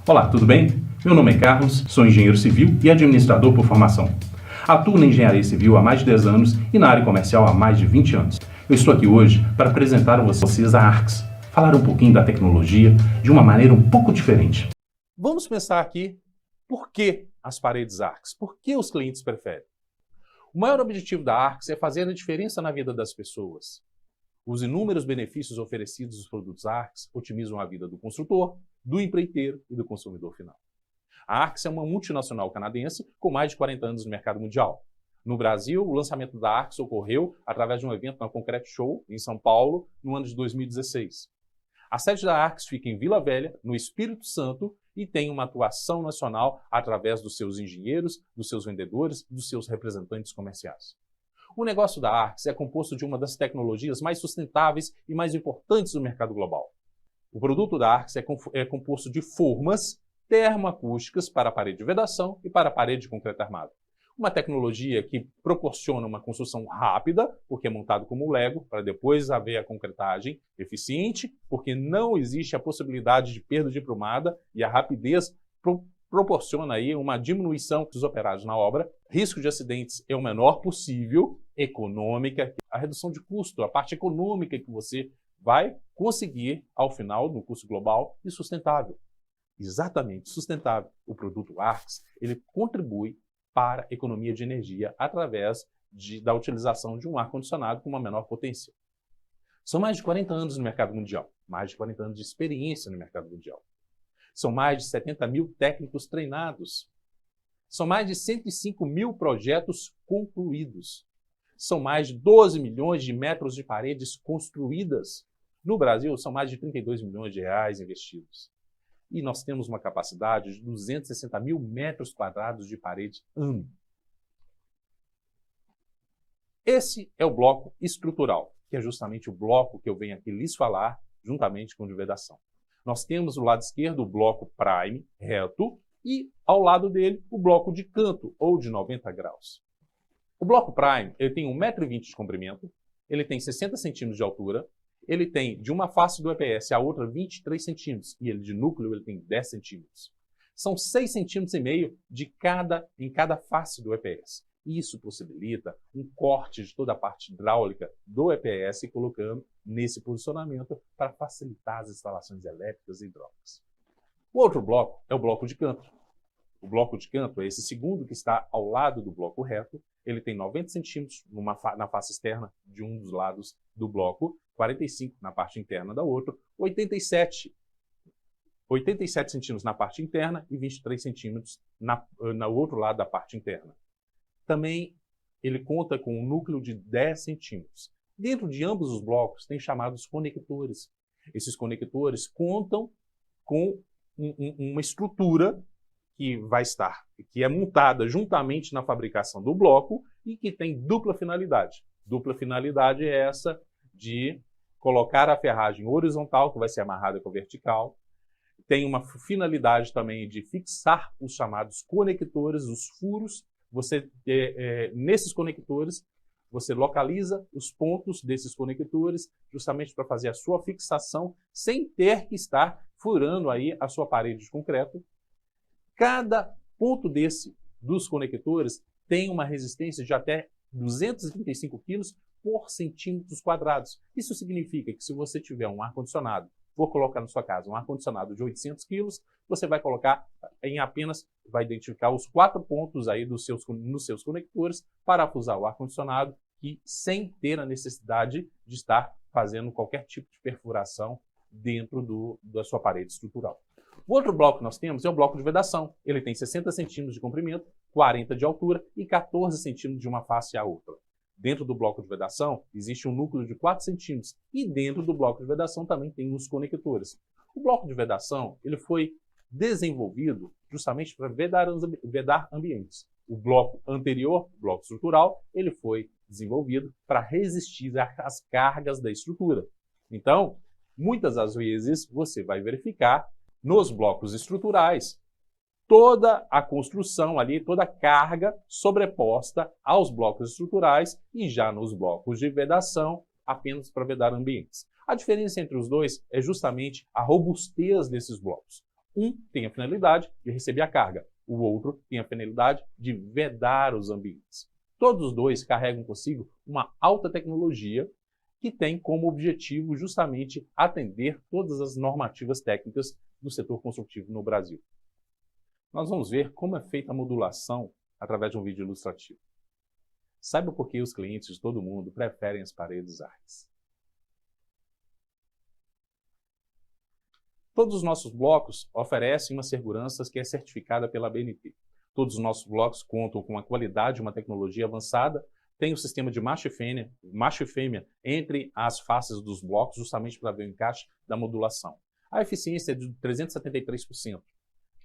Olá, tudo bem? Meu nome é Carlos, sou engenheiro civil e administrador por formação. Atuo na engenharia civil há mais de 10 anos e na área comercial há mais de 20 anos. Eu estou aqui hoje para apresentar a vocês a Arx, falar um pouquinho da tecnologia de uma maneira um pouco diferente. Vamos pensar aqui, por que as paredes Arx? Por que os clientes preferem? O maior objetivo da Arx é fazer a diferença na vida das pessoas. Os inúmeros benefícios oferecidos dos produtos Arx otimizam a vida do construtor, do empreiteiro e do consumidor final. A Arx é uma multinacional canadense com mais de 40 anos no mercado mundial. No Brasil, o lançamento da Arx ocorreu através de um evento na Concrete Show, em São Paulo, no ano de 2016. A sede da Arx fica em Vila Velha, no Espírito Santo, e tem uma atuação nacional através dos seus engenheiros, dos seus vendedores e dos seus representantes comerciais. O negócio da Arx é composto de uma das tecnologias mais sustentáveis e mais importantes do mercado global. O produto da Arx é composto de formas termoacústicas para a parede de vedação e para a parede de concreto armado. Uma tecnologia que proporciona uma construção rápida, porque é montado como Lego, para depois haver a concretagem eficiente, porque não existe a possibilidade de perda de prumada e a rapidez proporciona aí uma diminuição dos operários na obra. Risco de acidentes é o menor possível, econômica, a redução de custo, a parte econômica que você vai conseguir ao final do custo global e sustentável. Exatamente, sustentável. O produto Arx, ele contribui para a economia de energia através da utilização de um ar-condicionado com uma menor potência. São mais de 40 anos no mercado mundial, mais de 40 anos de experiência no mercado mundial. São mais de 70 mil técnicos treinados. São mais de 105 mil projetos concluídos. São mais de 12 milhões de metros de paredes construídas. No Brasil, são mais de 32 milhões de reais investidos. E nós temos uma capacidade de 260 mil metros quadrados de parede ano. Esse é o bloco estrutural, que é justamente o bloco que eu venho aqui lhes falar, juntamente com o de vedação. Nós temos do lado esquerdo o bloco prime, reto, e ao lado dele o bloco de canto, ou de 90 graus. O bloco prime ele tem 1,20 m de comprimento, ele tem 60 centímetros de altura, ele tem de uma face do EPS a outra 23 centímetros, e ele de núcleo ele tem 10 centímetros. São 6,5 centímetros em cada face do EPS. Isso possibilita um corte de toda a parte hidráulica do EPS, colocando nesse posicionamento para facilitar as instalações elétricas e hidráulicas. O outro bloco é o bloco de canto. O bloco de canto é esse segundo que está ao lado do bloco reto. Ele tem 90 centímetros na face externa de um dos lados do bloco, 45 na parte interna da outra, 87 centímetros na parte interna e 23 centímetros no outro lado da parte interna. Também ele conta com um núcleo de 10 centímetros. Dentro de ambos os blocos tem chamados conectores. Esses conectores contam com uma estrutura que é montada juntamente na fabricação do bloco e que tem dupla finalidade. Dupla finalidade é essa de colocar a ferragem horizontal, que vai ser amarrada com a vertical. Tem uma finalidade também de fixar os chamados conectores, os furos. Nesses conectores, você localiza os pontos desses conectores justamente para fazer a sua fixação sem ter que estar furando aí a sua parede de concreto. Cada ponto dos conectores tem uma resistência de até 235 kg por centímetros quadrados. Isso significa que se você tiver um ar-condicionado, for colocar na sua casa um ar-condicionado de 800 kg, você vai colocar vai identificar os 4 pontos aí nos seus conectores, parafusar o ar-condicionado e sem ter a necessidade de estar fazendo qualquer tipo de perfuração dentro da sua parede estrutural. O outro bloco que nós temos é o bloco de vedação. Ele tem 60 centímetros de comprimento, 40 de altura e 14 centímetros de uma face à outra. Dentro do bloco de vedação existe um núcleo de 4 centímetros e dentro do bloco de vedação também tem os conectores. O bloco de vedação ele foi desenvolvido justamente para vedar ambientes. O bloco anterior, o bloco estrutural, ele foi desenvolvido para resistir às cargas da estrutura. Então, muitas das vezes você vai verificar nos blocos estruturais toda a construção ali, toda a carga sobreposta aos blocos estruturais e já nos blocos de vedação apenas para vedar ambientes. A diferença entre os dois é justamente a robustez desses blocos. Um tem a finalidade de receber a carga, o outro tem a finalidade de vedar os ambientes. Todos os dois carregam consigo uma alta tecnologia que tem como objetivo justamente atender todas as normativas técnicas do setor construtivo no Brasil. Nós vamos ver como é feita a modulação através de um vídeo ilustrativo. Saiba por que os clientes de todo mundo preferem as paredes ARCS. Todos os nossos blocos oferecem uma segurança que é certificada pela ABNT. Todos os nossos blocos contam com uma qualidade e uma tecnologia avançada, tem o sistema de macho e fêmea entre as faces dos blocos, justamente para ver o encaixe da modulação. A eficiência é de 373%.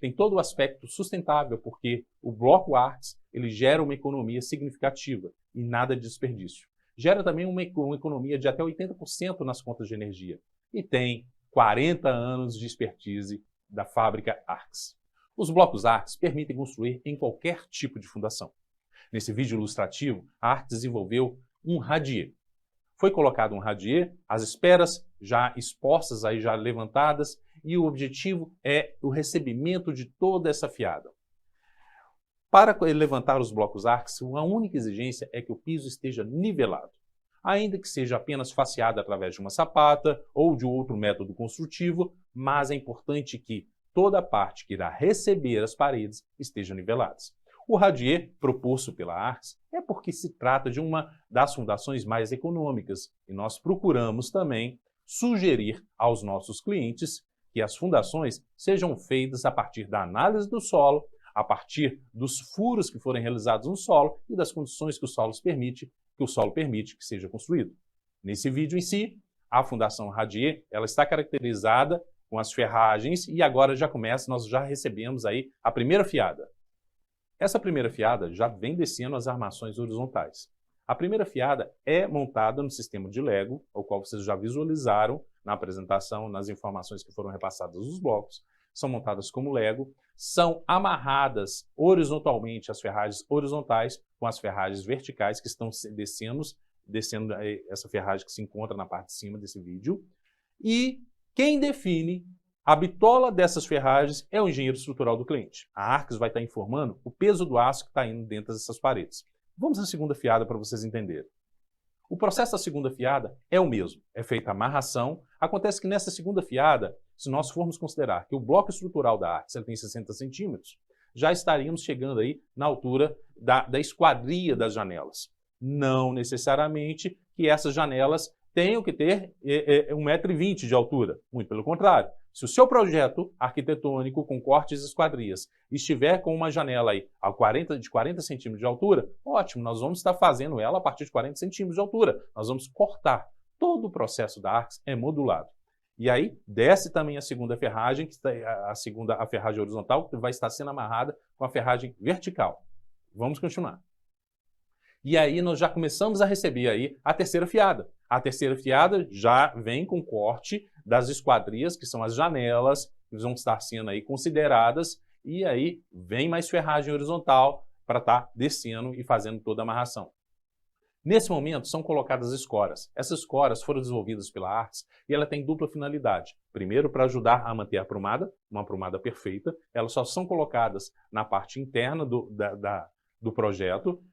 Tem todo o aspecto sustentável, porque o bloco ARCS ele gera uma economia significativa e nada de desperdício. Gera também uma economia de até 80% nas contas de energia. E tem 40 anos de expertise da fábrica ARCS. Os blocos ARCS permitem construir em qualquer tipo de fundação. Nesse vídeo ilustrativo, a ARCS desenvolveu um radier. Foi colocado um radier, as esperas já expostas, aí já levantadas, e o objetivo é o recebimento de toda essa fiada. Para levantar os blocos ARCS, a única exigência é que o piso esteja nivelado. Ainda que seja apenas faceado através de uma sapata ou de outro método construtivo, mas é importante que toda a parte que irá receber as paredes esteja nivelada. O radier proposto pela ARCS é porque se trata de uma das fundações mais econômicas e nós procuramos também sugerir aos nossos clientes que as fundações sejam feitas a partir da análise do solo, a partir dos furos que forem realizados no solo e das condições que o solo permite que seja construído. Nesse vídeo em si, a fundação radier ela está caracterizada com as ferragens e agora já começa, nós já recebemos aí a primeira fiada. Essa primeira fiada já vem descendo as armações horizontais. A primeira fiada é montada no sistema de Lego, o qual vocês já visualizaram na apresentação, nas informações que foram repassadas dos blocos. São montadas como Lego, são amarradas horizontalmente as ferragens horizontais com as ferragens verticais que estão descendo essa ferragem que se encontra na parte de cima desse vídeo. E quem define a bitola dessas ferragens é o engenheiro estrutural do cliente. A ARCS vai estar informando o peso do aço que está indo dentro dessas paredes. Vamos à segunda fiada para vocês entenderem. O processo da segunda fiada é o mesmo. É feita a amarração. Acontece que nessa segunda fiada, se nós formos considerar que o bloco estrutural da ARCS ele tem 60 centímetros, já estaríamos chegando aí na altura da esquadria das janelas. Não necessariamente que essas janelas tenham que ter 1,20 m de altura. Muito pelo contrário. Se o seu projeto arquitetônico com cortes e esquadrias estiver com uma janela aí de 40 centímetros de altura, ótimo, nós vamos estar fazendo ela a partir de 40 centímetros de altura. Nós vamos cortar. Todo o processo da ARCS é modulado. E aí desce também a segunda ferragem, a ferragem horizontal, que vai estar sendo amarrada com a ferragem vertical. Vamos continuar. E aí nós já começamos a receber aí a terceira fiada. A terceira fiada já vem com corte das esquadrias, que são as janelas, que vão estar sendo aí consideradas, e aí vem mais ferragem horizontal para estar descendo e fazendo toda a amarração. Nesse momento são colocadas escoras. Essas escoras foram desenvolvidas pela ARCS e ela tem dupla finalidade. Primeiro, para ajudar a manter a aprumada, uma aprumada perfeita. Elas só são colocadas na parte interna do projeto.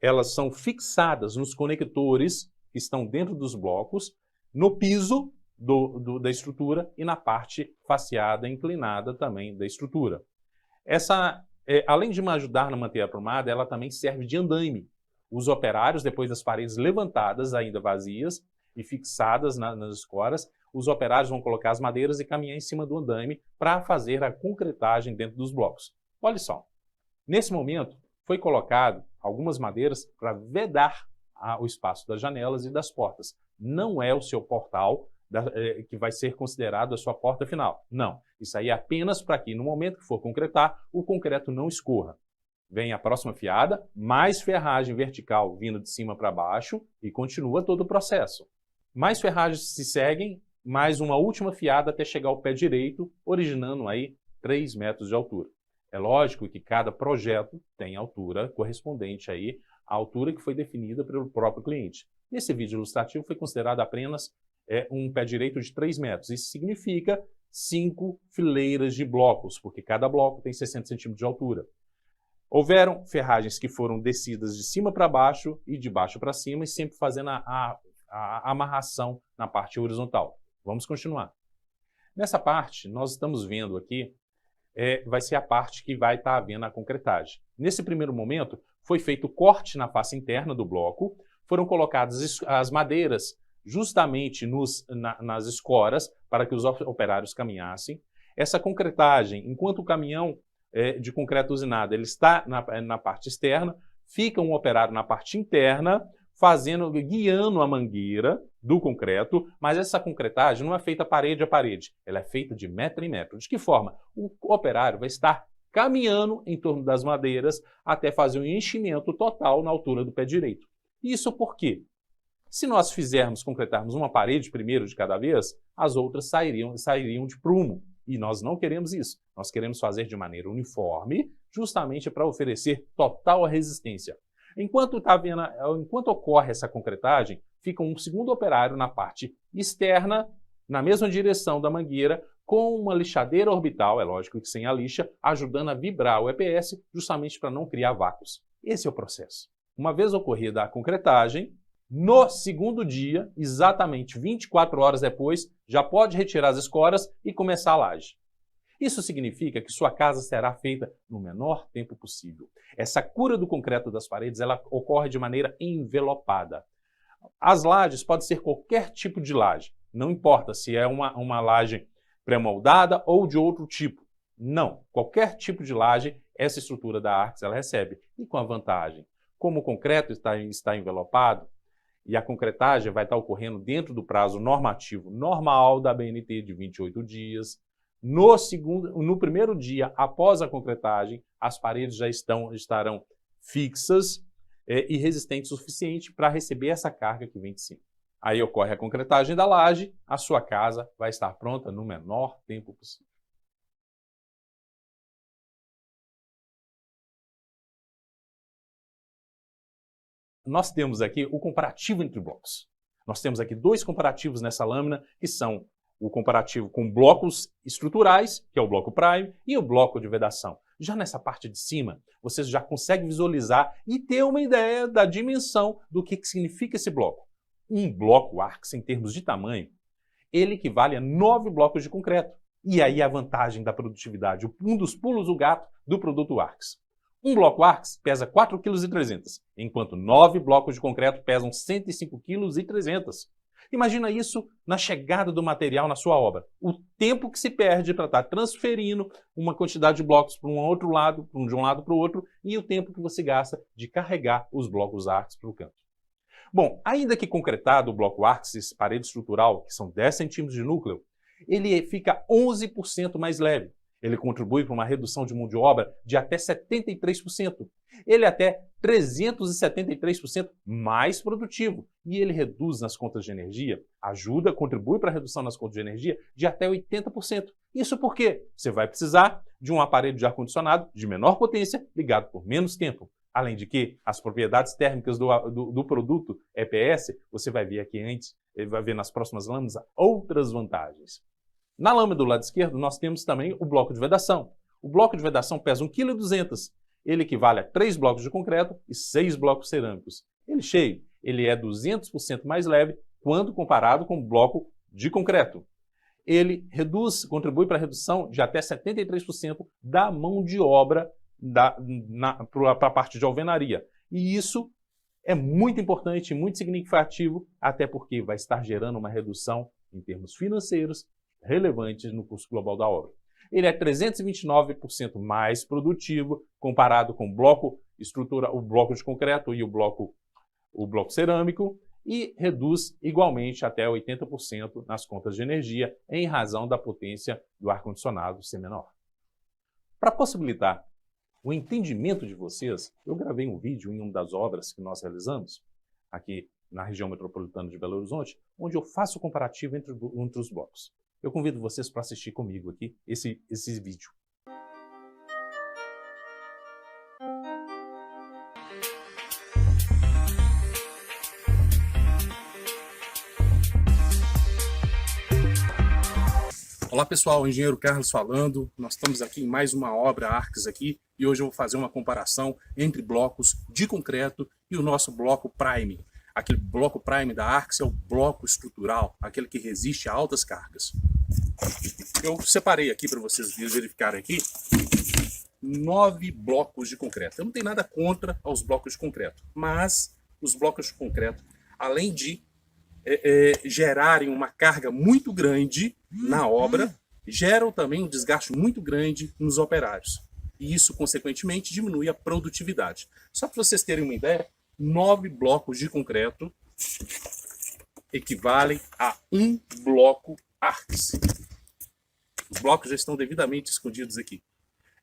Elas são fixadas nos conectores que estão dentro dos blocos, no piso da estrutura e na parte faceada, inclinada também da estrutura. Além de me ajudar a manter a aprumada, ela também serve de andaime. Os operários, depois das paredes levantadas, ainda vazias e fixadas nas escoras, os operários vão colocar as madeiras e caminhar em cima do andaime para fazer a concretagem dentro dos blocos. Olha só, nesse momento foi colocado algumas madeiras para vedar o espaço das janelas e das portas. Não é o seu portal que vai ser considerado a sua porta final. Não, isso aí é apenas para que no momento que for concretar, o concreto não escorra. Vem a próxima fiada, mais ferragem vertical vindo de cima para baixo e continua todo o processo. Mais ferragens se seguem, mais uma última fiada até chegar ao pé direito, originando aí 3 metros de altura. É lógico que cada projeto tem altura correspondente aí à altura que foi definida pelo próprio cliente. Nesse vídeo ilustrativo foi considerado apenas um pé direito de 3 metros. Isso significa 5 fileiras de blocos, porque cada bloco tem 60 centímetros de altura. Houveram ferragens que foram descidas de cima para baixo e de baixo para cima, e sempre fazendo a amarração na parte horizontal. Vamos continuar. Nessa parte, nós estamos vendo aqui, vai ser a parte que vai estar havendo a concretagem. Nesse primeiro momento, foi feito o corte na face interna do bloco, foram colocadas as madeiras justamente nas escoras para que os operários caminhassem. Essa concretagem, enquanto o caminhão de concreto usinado ele está na parte externa, fica um operário na parte interna, guiando a mangueira do concreto, mas essa concretagem não é feita parede a parede, ela é feita de metro em metro. De que forma? O operário vai estar caminhando em torno das madeiras até fazer um enchimento total na altura do pé direito. Isso por quê? Se nós concretarmos uma parede primeiro de cada vez, as outras sairiam de prumo. E nós não queremos isso. Nós queremos fazer de maneira uniforme, justamente para oferecer total resistência. Enquanto ocorre essa concretagem, fica um segundo operário na parte externa, na mesma direção da mangueira, com uma lixadeira orbital, é lógico que sem a lixa, ajudando a vibrar o EPS, justamente para não criar vácuos. Esse é o processo. Uma vez ocorrida a concretagem, no segundo dia, exatamente 24 horas depois, já pode retirar as escoras e começar a laje. Isso significa que sua casa será feita no menor tempo possível. Essa cura do concreto das paredes ela ocorre de maneira envelopada. As lajes podem ser qualquer tipo de laje. Não importa se é uma laje pré-moldada ou de outro tipo. Não. Qualquer tipo de laje, essa estrutura da Arx ela recebe. E com a vantagem, como o concreto está envelopado, e a concretagem vai estar ocorrendo dentro do prazo normativo normal da BNT de 28 dias. No primeiro dia, após a concretagem, as paredes já estarão fixas e resistentes o suficiente para receber essa carga que vem de cima. Aí ocorre a concretagem da laje, a sua casa vai estar pronta no menor tempo possível. Nós temos aqui o comparativo entre blocos. Nós temos aqui dois comparativos nessa lâmina, que são o comparativo com blocos estruturais, que é o bloco prime, e o bloco de vedação. Já nessa parte de cima, você já consegue visualizar e ter uma ideia da dimensão do que significa esse bloco. Um bloco Arx, em termos de tamanho, ele equivale a 9 blocos de concreto. E aí a vantagem da produtividade, um dos pulos do gato do produto Arx. Um bloco Arx pesa 4,3 kg, enquanto 9 blocos de concreto pesam 105,3 kg. Imagina isso na chegada do material na sua obra. O tempo que se perde para estar transferindo uma quantidade de blocos para um outro lado, de um lado para o outro, e o tempo que você gasta de carregar os blocos Arx para o canto. Bom, ainda que concretado o bloco Arx, essa parede estrutural, que são 10 centímetros de núcleo, ele fica 11% mais leve. Ele contribui para uma redução de mão de obra de até 73%. Ele é até 373% mais produtivo. E ele reduz nas contas de energia, contribui para a redução nas contas de energia de até 80%. Isso porque você vai precisar de um aparelho de ar-condicionado de menor potência, ligado por menos tempo. Além de que as propriedades térmicas do produto EPS, você vai ver aqui antes, vai ver nas próximas lâminas outras vantagens. Na lâmina do lado esquerdo, nós temos também o bloco de vedação. O bloco de vedação pesa 1,2 kg. Ele equivale a 3 blocos de concreto e 6 blocos cerâmicos. Ele cheio, ele é 200% mais leve quando comparado com o bloco de concreto. Ele contribui para a redução de até 73% da mão de obra para a parte de alvenaria. E isso é muito importante, muito significativo, até porque vai estar gerando uma redução em termos financeiros relevantes no custo global da obra. Ele é 329% mais produtivo comparado com o bloco de concreto e o bloco cerâmico e reduz igualmente até 80% nas contas de energia em razão da potência do ar-condicionado ser menor. Para possibilitar o entendimento de vocês, eu gravei um vídeo em uma das obras que nós realizamos aqui na região metropolitana de Belo Horizonte, onde eu faço o comparativo entre os blocos. Eu convido vocês para assistir comigo aqui esse vídeo. Olá pessoal, engenheiro Carlos falando. Nós estamos aqui em mais uma obra Arcs aqui e hoje eu vou fazer uma comparação entre blocos de concreto e o nosso bloco Prime. Aquele bloco Prime da Arcs é o bloco estrutural, aquele que resiste a altas cargas. Eu separei aqui para vocês verificarem aqui 9 blocos de concreto. Eu não tenho nada contra os blocos de concreto, mas os blocos de concreto, além de gerarem uma carga muito grande na obra, geram também um desgaste muito grande nos operários. E isso, consequentemente, diminui a produtividade. Só para vocês terem uma ideia, 9 blocos de concreto equivalem a um bloco Arcs. Os blocos já estão devidamente escondidos aqui.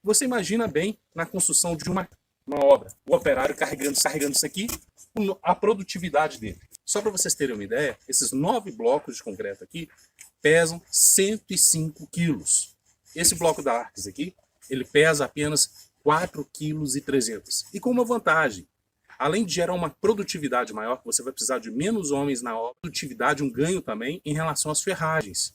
Você imagina bem na construção de uma obra, o operário carregando isso aqui, a produtividade dele. Só para vocês terem uma ideia, esses 9 blocos de concreto aqui pesam 105 quilos. Esse bloco da Arcs aqui, ele pesa apenas 4,3 kg. E com uma vantagem, além de gerar uma produtividade maior, você vai precisar de menos homens na obra, produtividade, um ganho também em relação às ferragens.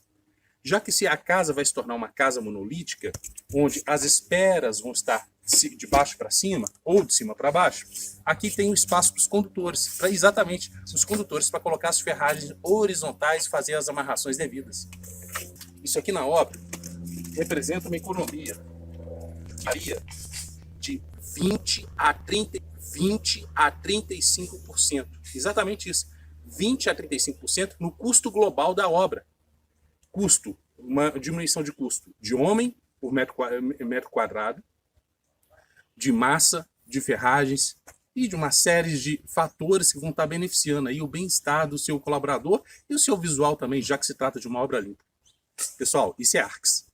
Já que se a casa vai se tornar uma casa monolítica, onde as esperas vão estar de baixo para cima ou de cima para baixo, aqui tem um espaço para os condutores, para exatamente os condutores, para colocar as ferragens horizontais e fazer as amarrações devidas. Isso aqui na obra representa uma economia de 20 a 35%. Exatamente isso, 20 a 35% no custo global da obra. Custo, uma diminuição de custo de homem por metro quadrado, de massa, de ferragens e de uma série de fatores que vão estar beneficiando aí o bem-estar do seu colaborador e o seu visual também, já que se trata de uma obra limpa. Pessoal, isso é Arcs.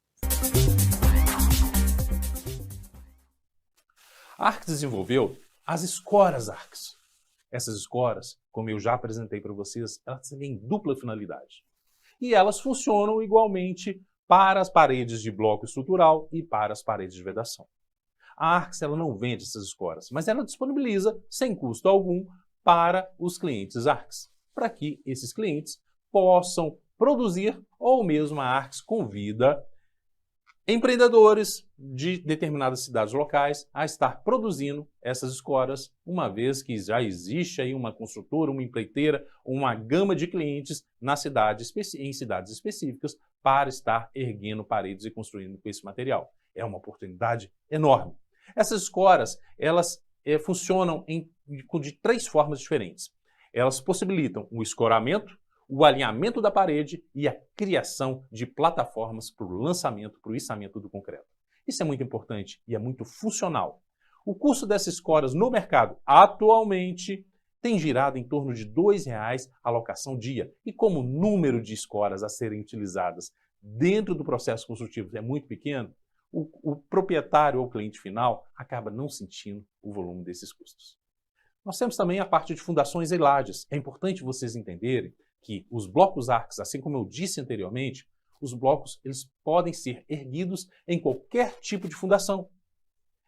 A Arcs desenvolveu as escoras Arcs. Essas escoras, como eu já apresentei para vocês, elas têm dupla finalidade. E elas funcionam igualmente para as paredes de bloco estrutural e para as paredes de vedação. A Arcs ela não vende essas escoras, mas ela disponibiliza, sem custo algum, para os clientes Arcs, para que esses clientes possam produzir, ou mesmo a Arcs convida empreendedores de determinadas cidades locais a estar produzindo essas escoras, uma vez que já existe aí uma construtora, uma empreiteira, uma gama de clientes em cidades específicas para estar erguendo paredes e construindo com esse material. É uma oportunidade enorme. Essas escoras, elas funcionam de 3 formas diferentes. Elas possibilitam o escoramento, o alinhamento da parede e a criação de plataformas para o lançamento, para o içamento do concreto. Isso é muito importante e é muito funcional. O custo dessas escoras no mercado atualmente tem girado em torno de R$ 2,00 a locação dia. E como o número de escoras a serem utilizadas dentro do processo construtivo é muito pequeno, o proprietário ou cliente final acaba não sentindo o volume desses custos. Nós temos também a parte de fundações e lajes. É importante vocês entenderem que os blocos Arcs, assim como eu disse anteriormente, os blocos eles podem ser erguidos em qualquer tipo de fundação.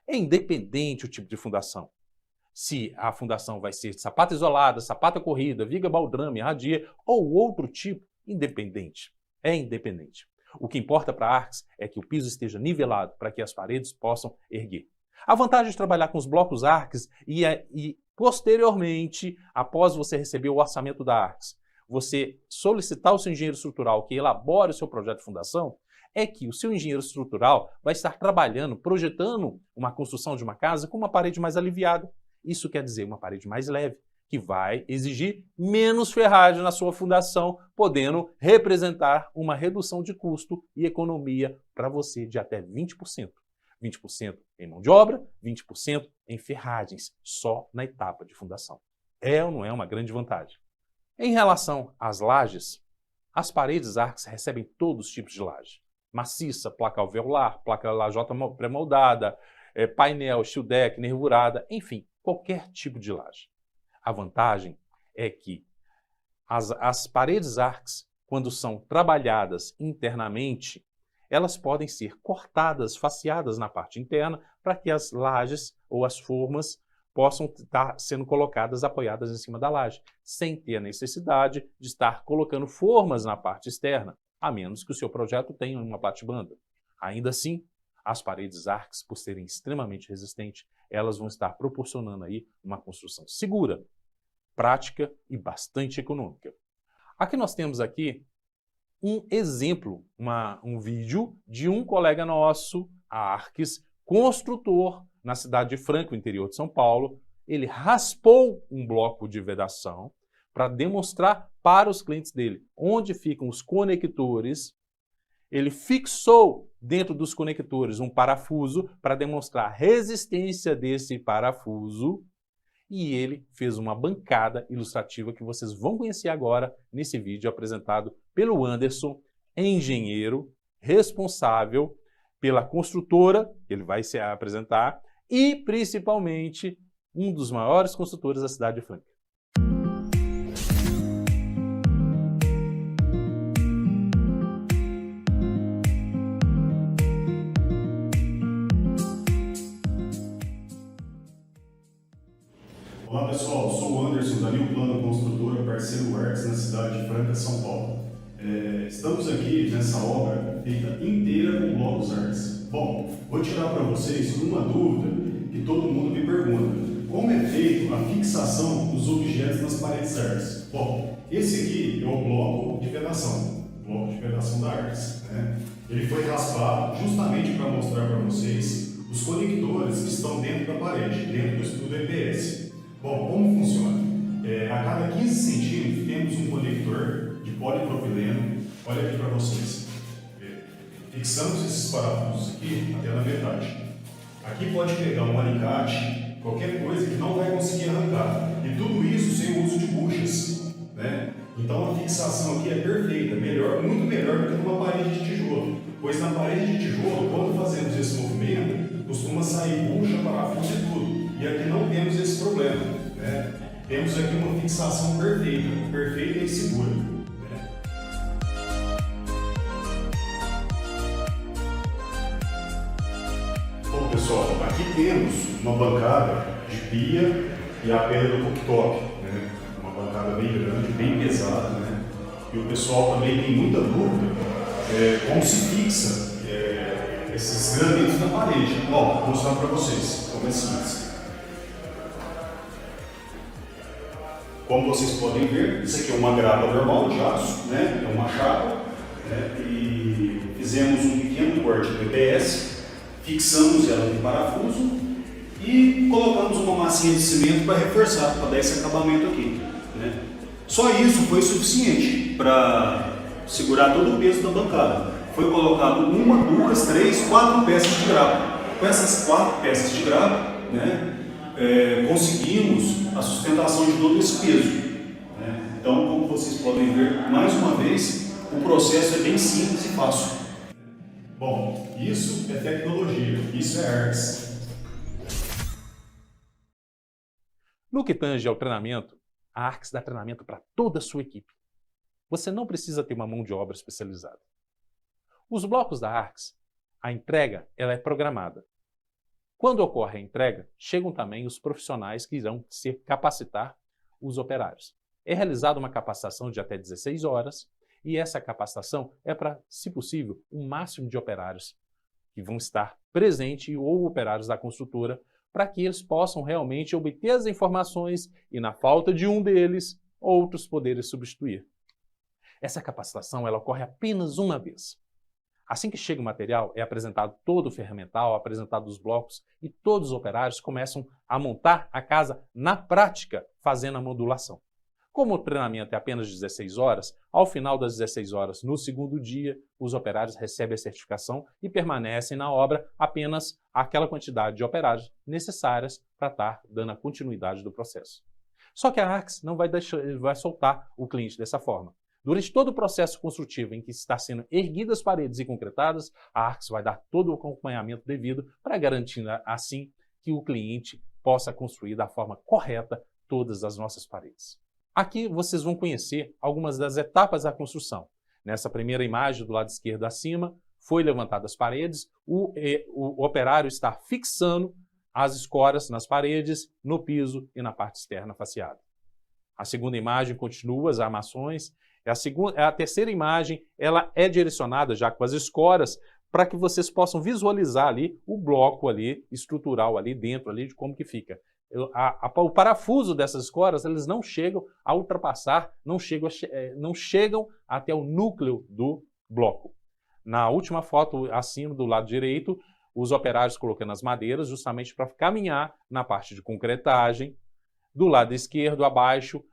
É independente o tipo de fundação. Se a fundação vai ser de sapata isolada, sapata corrida, viga baldrame, radia ou outro tipo, independente. É independente. O que importa para a Arcs é que o piso esteja nivelado para que as paredes possam erguer. A vantagem de trabalhar com os blocos Arcs e posteriormente, após você receber o orçamento da Arcs, você solicitar ao seu engenheiro estrutural que elabore o seu projeto de fundação, é que o seu engenheiro estrutural vai estar trabalhando, projetando uma construção de uma casa com uma parede mais aliviada. Isso quer dizer uma parede mais leve, que vai exigir menos ferragem na sua fundação, podendo representar uma redução de custo e economia para você de até 20%. 20% em mão de obra, 20% em ferragens, só na etapa de fundação. É ou não é uma grande vantagem? Em relação às lajes, as paredes Arcs recebem todos os tipos de laje. Maciça, placa alveolar, placa lajota pré-moldada, painel, steel deck, nervurada, enfim, qualquer tipo de laje. A vantagem é que as paredes Arcs, quando são trabalhadas internamente, elas podem ser cortadas, faceadas na parte interna, para que as lajes ou as formas possam estar sendo colocadas, apoiadas em cima da laje, sem ter a necessidade de estar colocando formas na parte externa. a menos que o seu projeto tenha uma platibanda. Ainda assim, as paredes ARCS, por serem extremamente resistentes, elas vão estar proporcionando aí uma construção segura, prática e bastante econômica. Aqui nós temos aqui um exemplo, um vídeo de um colega nosso, ARCS, construtor na cidade de Franca, interior de São Paulo. Ele raspou um bloco de vedação para demonstrar para os clientes dele onde ficam os conectores. Ele fixou dentro dos conectores um parafuso para demonstrar a resistência desse parafuso e ele fez uma bancada ilustrativa que vocês vão conhecer agora nesse vídeo apresentado pelo Anderson, engenheiro responsável pela construtora, ele vai se apresentar, e principalmente um dos maiores construtores da cidade de Franca. Olá pessoal, sou o Anderson da New Plano Construtora, parceiro ARCS na cidade de Franca, São Paulo. Estamos aqui nessa obra feita inteira com blocos ARCS. Bom, vou tirar para vocês uma dúvida que todo mundo me pergunta. Como é feito a fixação dos objetos nas paredes ARCS? Bom, esse aqui é o bloco de vedação da ARCS. Ele foi raspado justamente para mostrar para vocês os conectores que estão dentro da parede, dentro do EPS. Bom, como funciona? A cada 15 centímetros temos um conector de polipropileno. Olha aqui para vocês. Fixamos esses parafusos aqui até na metade. Aqui pode pegar um alicate, qualquer coisa que não vai conseguir arrancar. E tudo isso sem o uso de buchas. Então a fixação aqui é perfeita, muito melhor do que numa parede de tijolo. Pois na parede de tijolo, quando fazemos esse movimento, costuma sair bucha, parafuso e tudo. E aqui não temos esse problema. Temos aqui uma fixação perfeita e segura. Bom pessoal, aqui temos uma bancada de pia e a pedra do cooktop. Uma bancada bem grande, bem pesada. E o pessoal também tem muita dúvida como se fixa esses gravetos na parede. Vou mostrar para vocês como é simples. Como vocês podem ver, isso aqui é uma grava normal de aço, é uma chapa, e fizemos um pequeno corte do EPS, fixamos ela no parafuso e colocamos uma massinha de cimento para reforçar, para dar esse acabamento aqui. Só isso foi suficiente para segurar todo o peso da bancada. Foi colocado 1, 2, 3, 4 peças de grava. Com essas 4 peças de grava, conseguimos a sustentação de todo esse peso. Então, como vocês podem ver, mais uma vez, o processo é bem simples e fácil. Bom, isso é tecnologia, isso é ARCS. No que tange ao treinamento, a ARCS dá treinamento para toda a sua equipe. Você não precisa ter uma mão de obra especializada. Os blocos da ARCS, a entrega ela é programada. Quando ocorre a entrega, chegam também os profissionais que irão capacitar os operários. É realizada uma capacitação de até 16 horas e essa capacitação é para, se possível, um máximo de operários que vão estar presentes ou operários da construtora para que eles possam realmente obter as informações e, na falta de um deles, outros poderem substituir. Essa capacitação ela ocorre apenas uma vez. Assim que chega o material, é apresentado todo o ferramental, apresentado os blocos e todos os operários começam a montar a casa na prática, fazendo a modulação. Como o treinamento é apenas 16 horas, ao final das 16 horas, no segundo dia, os operários recebem a certificação e permanecem na obra apenas aquela quantidade de operários necessárias para estar dando a continuidade do processo. Só que a ARCS não vai soltar o cliente dessa forma. Durante todo o processo construtivo em que está sendo erguidas paredes e concretadas, a ARCS vai dar todo o acompanhamento devido para garantir, assim, que o cliente possa construir da forma correta todas as nossas paredes. Aqui vocês vão conhecer algumas das etapas da construção. Nessa primeira imagem, do lado esquerdo acima, foi levantadas as paredes, o operário está fixando as escoras nas paredes, no piso e na parte externa faceada. A segunda imagem continua as armações, A terceira imagem, ela é direcionada já com as escoras para que vocês possam visualizar ali o bloco ali estrutural ali dentro ali de como que fica. O parafuso dessas escoras, eles não chegam a ultrapassar, não chegam até o núcleo do bloco. Na última foto acima do lado direito, os operários colocando as madeiras justamente para caminhar na parte de concretagem. Do lado esquerdo, abaixo,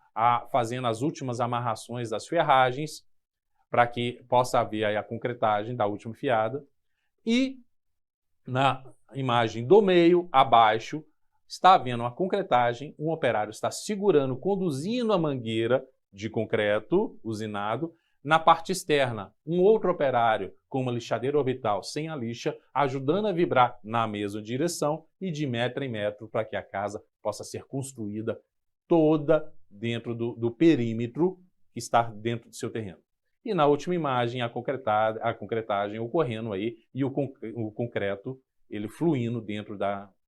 fazendo as últimas amarrações das ferragens para que possa haver aí a concretagem da última fiada. E na imagem do meio, abaixo, está havendo uma concretagem, um operário está segurando, conduzindo a mangueira de concreto usinado. Na parte externa, um outro operário com uma lixadeira orbital sem a lixa, ajudando a vibrar na mesma direção e de metro em metro para que a casa possa ser construída toda dentro do perímetro que está dentro do seu terreno. E na última imagem, a concretagem ocorrendo aí e o concreto ele fluindo dentro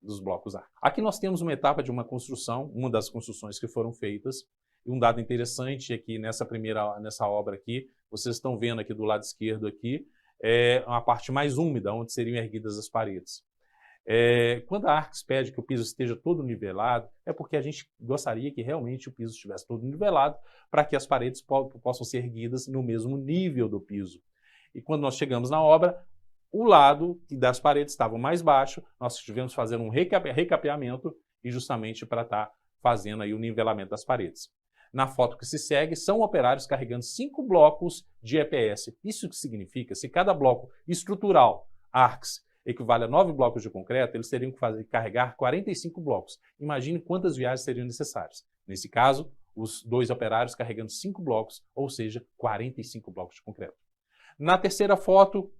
dos blocos A. Aqui nós temos uma etapa de uma construção, uma das construções que foram feitas. E um dado interessante aqui nessa obra aqui, vocês estão vendo aqui do lado esquerdo aqui, é uma parte mais úmida, onde seriam erguidas as paredes. Quando a Arques pede que o piso esteja todo nivelado, é porque a gente gostaria que realmente o piso estivesse todo nivelado para que as paredes possam ser erguidas no mesmo nível do piso. E quando nós chegamos na obra, o lado das paredes estava mais baixo, nós tivemos que fazer um recapeamento e justamente para estar fazendo aí o nivelamento das paredes. Na foto que se segue, são operários carregando 5 blocos de EPS. Isso que significa, se cada bloco estrutural, Arques, equivale a 9 blocos de concreto, eles teriam que carregar 45 blocos. Imagine quantas viagens seriam necessárias. Nesse caso, os 2 operários carregando 5 blocos, ou seja, 45 blocos de concreto. Na terceira foto,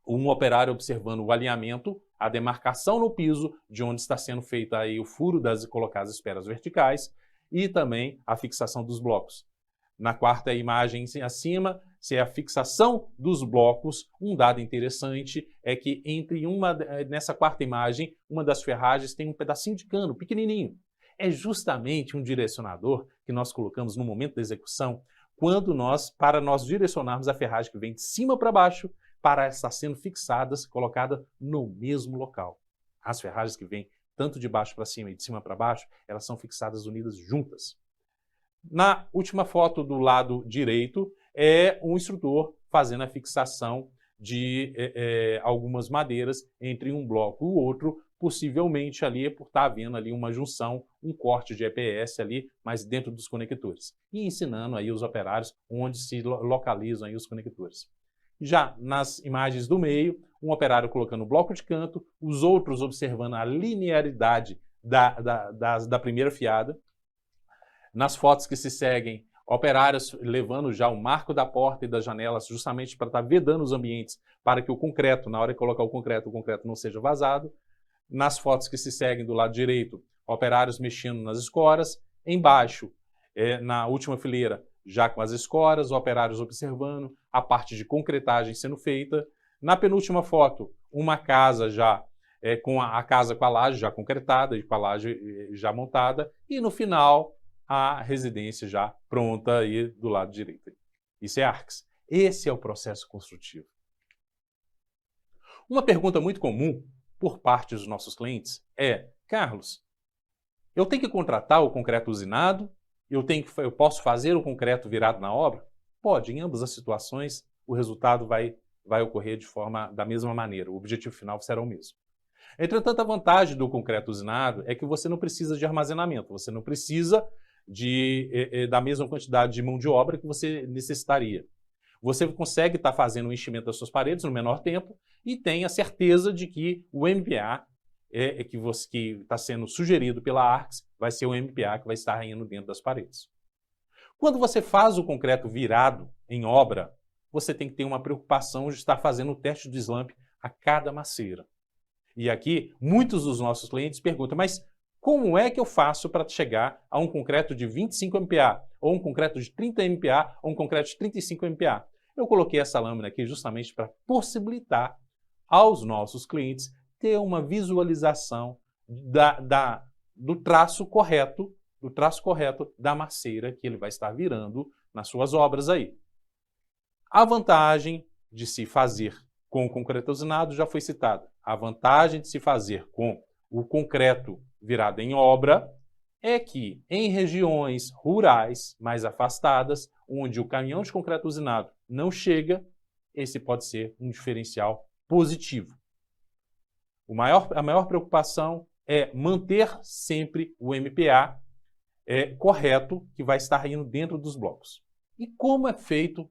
um operário observando o alinhamento, a demarcação no piso, de onde está sendo feito aí o furo das colocadas esferas verticais, e também a fixação dos blocos. Na quarta imagem acima, se é a fixação dos blocos, um dado interessante é que nessa quarta imagem, uma das ferragens tem um pedacinho de cano, pequenininho. É justamente um direcionador que nós colocamos no momento da execução, para nós direcionarmos a ferragem que vem de cima para baixo, para estar sendo fixadas, colocada no mesmo local. As ferragens que vêm tanto de baixo para cima e de cima para baixo, elas são fixadas unidas juntas. Na última foto do lado direito, é um instrutor fazendo a fixação de algumas madeiras entre um bloco e o outro, possivelmente ali por estar havendo ali uma junção, um corte de EPS ali, mas dentro dos conectores. E ensinando aí os operários onde se localizam aí os conectores. Já nas imagens do meio, um operário colocando o bloco de canto, os outros observando a linearidade da primeira fiada. Nas fotos que se seguem, operários levando já o marco da porta e das janelas justamente para estar vedando os ambientes para que o concreto, na hora de colocar o concreto não seja vazado. Nas fotos que se seguem do lado direito, operários mexendo nas escoras. Embaixo, na última fileira, já com as escoras, operários observando, a parte de concretagem sendo feita. Na penúltima foto, uma casa já com a casa com a laje já concretada e com a laje já montada. E no final, a residência já pronta aí do lado direito. Isso é Arques. Esse é o processo construtivo. Uma pergunta muito comum por parte dos nossos clientes é: Carlos, eu tenho que contratar o concreto usinado? Eu posso fazer o concreto virado na obra? Pode, em ambas as situações, o resultado vai ocorrer da mesma maneira, o objetivo final será o mesmo. Entretanto, a vantagem do concreto usinado é que você não precisa de armazenamento, você não precisa da mesma quantidade de mão de obra que você necessitaria. Você consegue estar fazendo o enchimento das suas paredes no menor tempo e tem a certeza de que o MPA que está sendo sugerido pela Arques vai ser o MPA que vai estar indo dentro das paredes. Quando você faz o concreto virado em obra, você tem que ter uma preocupação de estar fazendo o teste do slump a cada maceira. E aqui, muitos dos nossos clientes perguntam, mas como é que eu faço para chegar a um concreto de 25 MPa, ou um concreto de 30 MPa, ou um concreto de 35 MPa? Eu coloquei essa lâmina aqui justamente para possibilitar aos nossos clientes ter uma visualização do traço correto da maceira que ele vai estar virando nas suas obras aí. A vantagem de se fazer com concreto usinado já foi citada. A vantagem de se fazer com o concreto virado em obra é que em regiões rurais mais afastadas, onde o caminhão de concreto usinado não chega, esse pode ser um diferencial positivo. A maior preocupação é manter sempre o MPa correto, que vai estar indo dentro dos blocos. E como é feito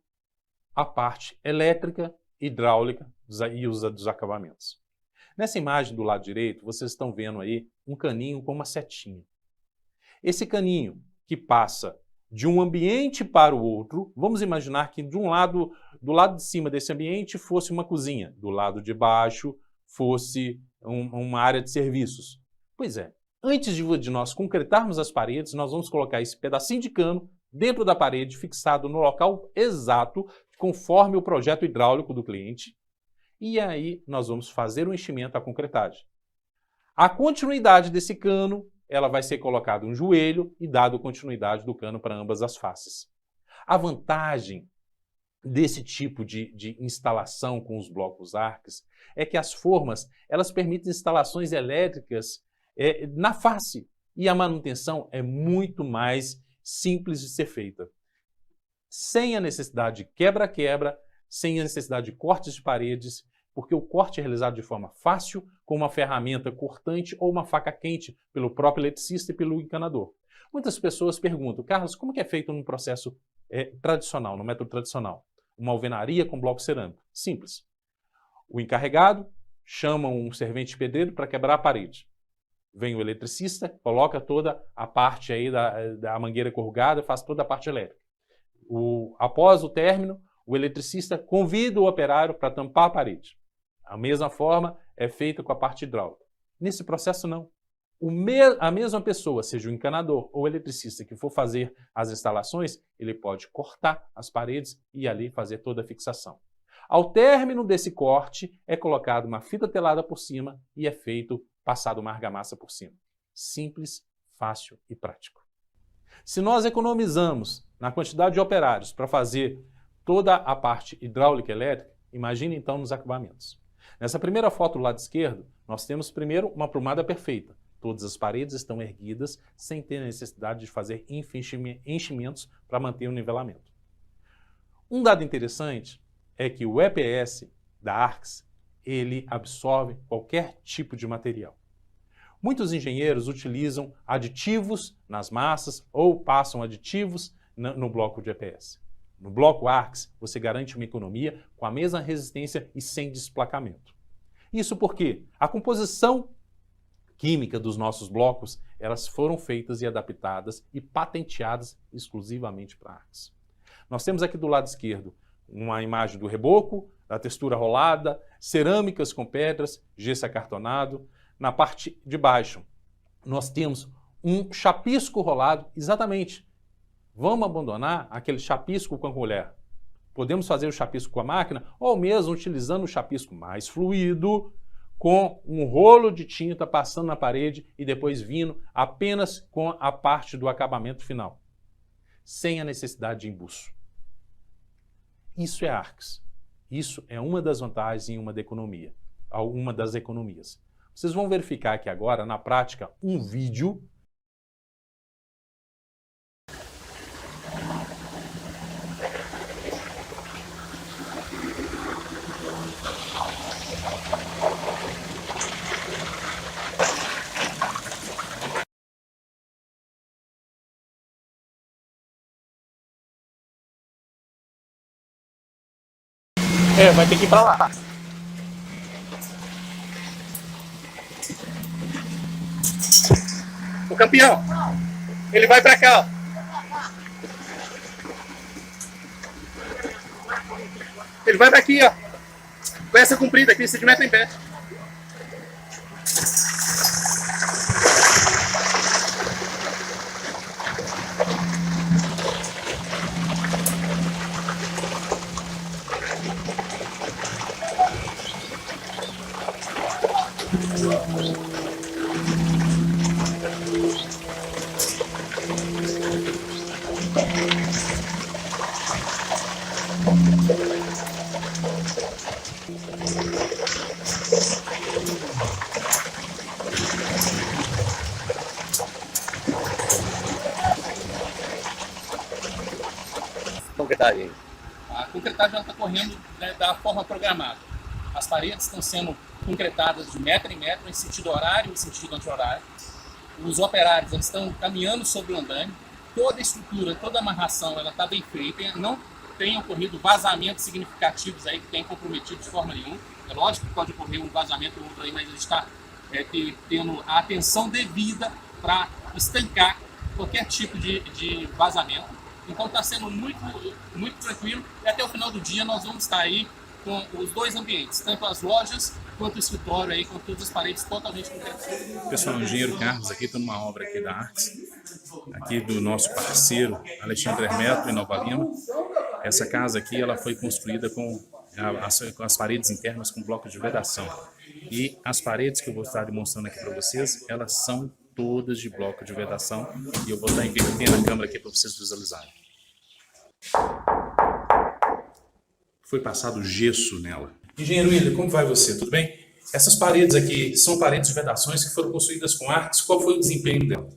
a parte elétrica, hidráulica e usa dos acabamentos. Nessa imagem do lado direito, vocês estão vendo aí um caninho com uma setinha. Esse caninho que passa de um ambiente para o outro, vamos imaginar que do lado de cima desse ambiente fosse uma cozinha, do lado de baixo fosse uma área de serviços. Pois é, antes de nós concretarmos as paredes, nós vamos colocar esse pedacinho de cano dentro da parede, fixado no local exato, conforme o projeto hidráulico do cliente, e aí nós vamos fazer o enchimento, a concretagem. A continuidade desse cano, ela vai ser colocada um joelho e dado continuidade do cano para ambas as faces. A vantagem desse tipo de instalação com os blocos arcs é que as formas, elas permitem instalações elétricas na face e a manutenção é muito mais simples de ser feita. Sem a necessidade de quebra-quebra, sem a necessidade de cortes de paredes, porque o corte é realizado de forma fácil, com uma ferramenta cortante ou uma faca quente pelo próprio eletricista e pelo encanador. Muitas pessoas perguntam, Carlos, como que é feito num processo tradicional, no método tradicional? Uma alvenaria com bloco cerâmico. Simples. O encarregado chama um servente pedreiro para quebrar a parede. Vem o eletricista, coloca toda a parte aí da mangueira corrugada, faz toda a parte elétrica. Após o término, o eletricista convida o operário para tampar a parede. A mesma forma é feita com a parte hidráulica. Nesse processo, não. A mesma pessoa, seja o encanador ou o eletricista que for fazer as instalações, ele pode cortar as paredes e ali fazer toda a fixação. Ao término desse corte, é colocada uma fita telada por cima e é passado uma argamassa por cima. Simples, fácil e prático. Se nós economizamos na quantidade de operários para fazer toda a parte hidráulica e elétrica, imagine então nos acabamentos. Nessa primeira foto do lado esquerdo, nós temos primeiro uma aprumada perfeita. Todas as paredes estão erguidas sem ter necessidade de fazer enchimentos para manter o nivelamento. Um dado interessante é que o EPS da Arcs, ele absorve qualquer tipo de material. Muitos engenheiros utilizam aditivos nas massas ou passam aditivos no bloco de EPS. No bloco Arcs, você garante uma economia com a mesma resistência e sem desplacamento. Isso porque a composição química dos nossos blocos, elas foram feitas e adaptadas e patenteadas exclusivamente para Arcs. Nós temos aqui do lado esquerdo uma imagem do reboco, da textura rolada, cerâmicas com pedras, gesso acartonado. Na parte de baixo, nós temos um chapisco rolado, exatamente. Vamos abandonar aquele chapisco com a colher. Podemos fazer o chapisco com a máquina ou mesmo utilizando o chapisco mais fluido, com um rolo de tinta passando na parede e depois vindo apenas com a parte do acabamento final, sem a necessidade de embuço. Isso é Arcs. Isso é uma das vantagens em uma das economias. Vocês vão verificar aqui agora, na prática, um vídeo vai ter que ir pra lá. O campeão, ele vai pra cá, ó. Ele vai pra aqui, ó. Com essa comprida aqui, você mete em pé. concretagem? A concretagem está correndo, né, da forma programada. As paredes estão sendo concretadas de metro em metro, em sentido horário e sentido anti-horário. Os operários eles estão caminhando sobre o andaime. Toda a estrutura, toda a amarração, ela está bem feita. Não tem ocorrido vazamentos significativos aí que tenham comprometido de forma nenhuma. É lógico que pode ocorrer um vazamento ou outro aí, mas a gente está tendo a atenção devida para estancar qualquer tipo de vazamento. Então está sendo muito, muito tranquilo e até o final do dia nós vamos estar aí com os dois ambientes, tanto as lojas quanto o escritório aí, com todas as paredes totalmente concretizadas. Pessoal, o engenheiro Carlos aqui, está numa obra aqui da Arx, aqui do nosso parceiro Alexandre Hermeto, em Nova Lima. Essa casa aqui ela foi construída com as paredes internas com bloco de vedação. E as paredes que eu vou estar demonstrando aqui para vocês, elas são todas de bloco de vedação. E eu vou estar invertendo a câmera aqui para vocês visualizarem. Foi passado gesso nela. Engenheiro William, como vai você? Tudo bem? Essas paredes aqui são paredes de vedações que foram construídas com Arx. Qual foi o desempenho dela?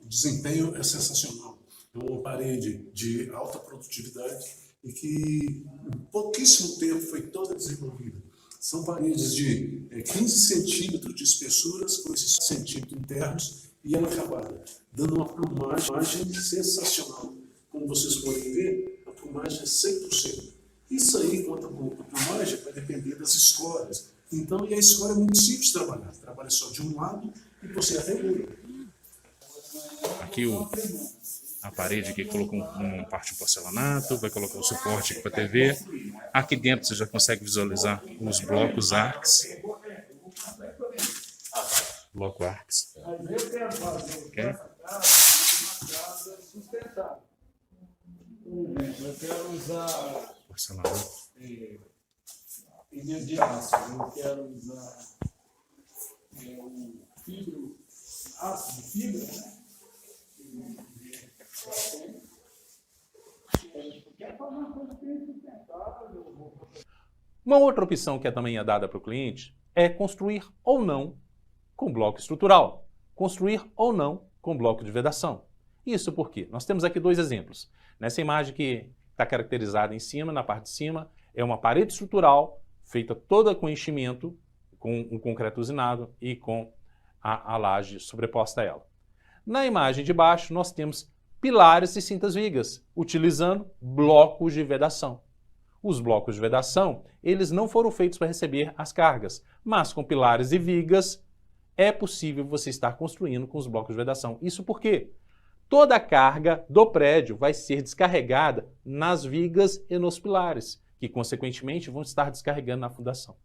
O desempenho é sensacional. É uma parede de alta produtividade e que em pouquíssimo tempo foi toda desenvolvida. São paredes de 15 centímetros de espessuras com esses centímetros internos e ela acabada, dando uma plumagem sensacional. Como vocês podem ver, a plumagem é 100%. Isso aí, quanto à plumagem, vai depender das escórias. Então, e a escória é muito simples de trabalhar. Trabalha só de um lado e você arregula. Aqui a parede aqui colocou uma parte de porcelanato, vai colocar o suporte aqui para a TV. Aqui dentro você já consegue visualizar os blocos Arx. Bloco Arx. Okay. Eu quero usar Porcelanato. pneu de aço, eu quero usar o fibro, aço de fibra, né? Uma outra opção que também é dada para o cliente é construir ou não com bloco estrutural, construir ou não com bloco de vedação. Isso porque nós temos aqui dois exemplos. Nessa imagem que está caracterizada em cima, na parte de cima, é uma parede estrutural feita toda com enchimento, com um concreto usinado e com a laje sobreposta a ela. Na imagem de baixo, nós temos pilares e cintas vigas, utilizando blocos de vedação. Os blocos de vedação, eles não foram feitos para receber as cargas, mas com pilares e vigas é possível você estar construindo com os blocos de vedação. Isso porque toda a carga do prédio vai ser descarregada nas vigas e nos pilares, que consequentemente vão estar descarregando na fundação.